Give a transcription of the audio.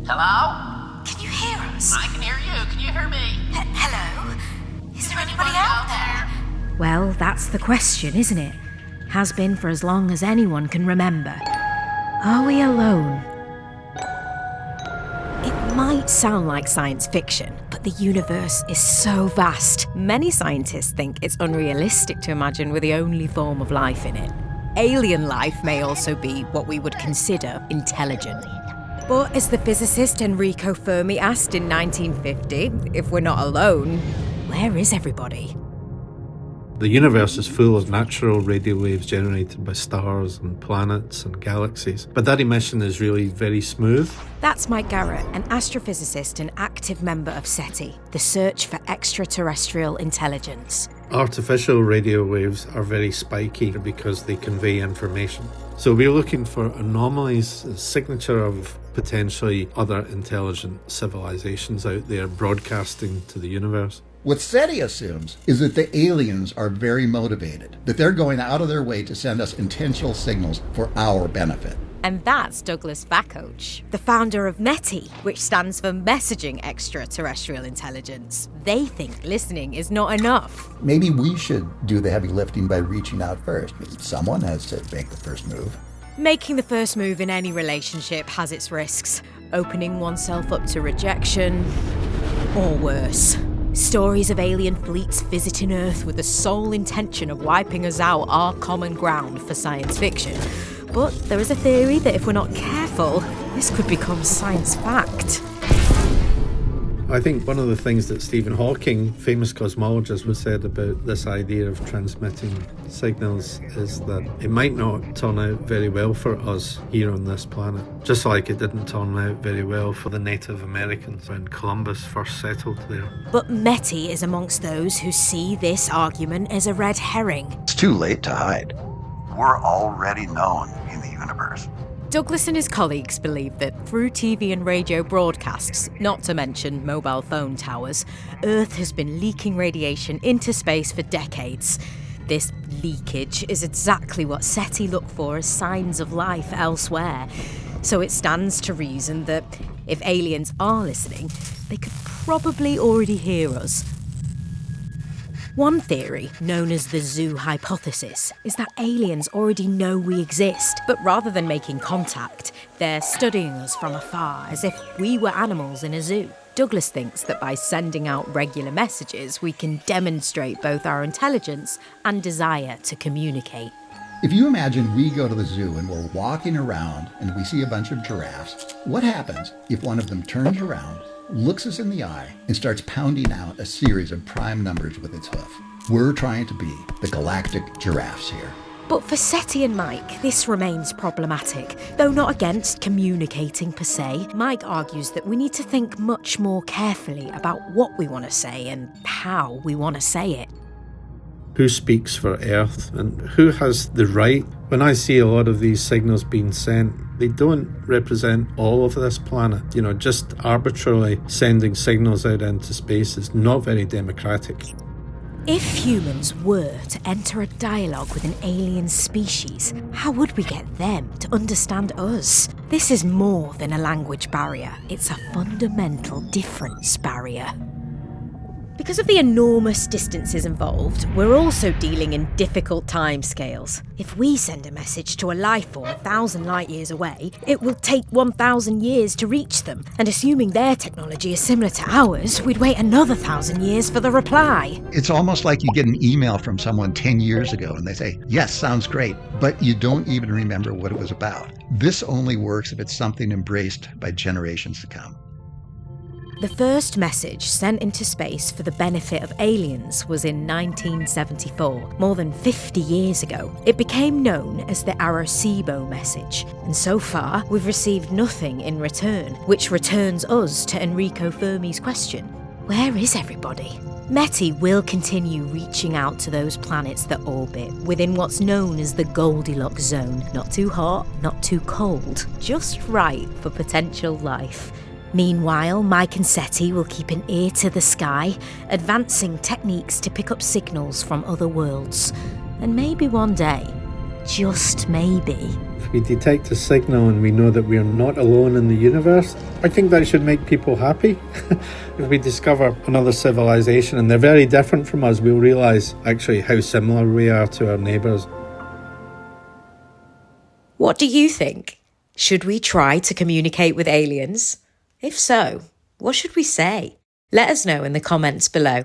Hello? Can you hear us? I can hear you. Can you hear me? Hello? Is there anybody out there? Well, that's the question, isn't it? Has been for as long as anyone can remember. Are we alone? It might sound like science fiction, but the universe is so vast. Many scientists think it's unrealistic to imagine we're the only form of life in it. Alien life may also be what we would consider intelligent. But as the physicist Enrico Fermi asked in 1950, if we're not alone, where is everybody? The universe is full of natural radio waves generated by stars and planets and galaxies, but that emission is really very smooth. That's Mike Garrett, an astrophysicist and active member of SETI, the Search for Extraterrestrial Intelligence. Artificial radio waves are very spiky because they convey information. So we're looking for anomalies, a signature of potentially other intelligent civilizations out there broadcasting to the universe. What SETI assumes is that the aliens are very motivated, that they're going out of their way to send us intentional signals for our benefit. And that's Douglas Vakoch, the founder of METI, which stands for Messaging Extraterrestrial Intelligence. They think listening is not enough. Maybe we should do the heavy lifting by reaching out first. Someone has to make the first move. Making the first move in any relationship has its risks. Opening oneself up to rejection, or worse. Stories of alien fleets visiting Earth with the sole intention of wiping us out are common ground for science fiction. But there is a theory that if we're not careful, this could become science fact. I think one of the things that Stephen Hawking, famous cosmologist, was said about this idea of transmitting signals is that it might not turn out very well for us here on this planet, just like it didn't turn out very well for the Native Americans when Columbus first settled there. But METI is amongst those who see this argument as a red herring. It's too late to hide. We're already known in the universe. Douglas and his colleagues believe that through TV and radio broadcasts, not to mention mobile phone towers, Earth has been leaking radiation into space for decades. This leakage is exactly what SETI look for as signs of life elsewhere. So it stands to reason that if aliens are listening, they could probably already hear us. One theory, known as the zoo hypothesis, is that aliens already know we exist, but rather than making contact, they're studying us from afar as if we were animals in a zoo. Douglas thinks that by sending out regular messages, we can demonstrate both our intelligence and desire to communicate. If you imagine we go to the zoo and we're walking around and we see a bunch of giraffes, what happens if one of them turns around, looks us in the eye, and starts pounding out a series of prime numbers with its hoof? We're trying to be the galactic giraffes here. But for SETI and Mike, this remains problematic. Though not against communicating per se, Mike argues that we need to think much more carefully about what we want to say and how we want to say it. Who speaks for Earth and who has the right? When I see a lot of these signals being sent, they don't represent all of this planet. Just arbitrarily sending signals out into space is not very democratic. If humans were to enter a dialogue with an alien species, how would we get them to understand us? This is more than a language barrier. It's a fundamental difference barrier. Because of the enormous distances involved, we're also dealing in difficult timescales. If we send a message to a life form 1,000 light years away, it will take 1,000 years to reach them. And assuming their technology is similar to ours, we'd wait another 1,000 years for the reply. It's almost like you get an email from someone 10 years ago and they say, yes, sounds great, but you don't even remember what it was about. This only works if it's something embraced by generations to come. The first message sent into space for the benefit of aliens was in 1974, more than 50 years ago. It became known as the Arecibo Message, and so far we've received nothing in return, which returns us to Enrico Fermi's question: where is everybody? METI will continue reaching out to those planets that orbit within what's known as the Goldilocks zone. Not too hot, not too cold, just right for potential life. Meanwhile, Mike and SETI will keep an ear to the sky, advancing techniques to pick up signals from other worlds. And maybe one day, just maybe, If we detect a signal and we know that we are not alone in the universe, I think that should make people happy. If we discover another civilization and they're very different from us, we'll realise actually how similar we are to our neighbours. What do you think? Should we try to communicate with aliens? If so, what should we say? Let us know in the comments below.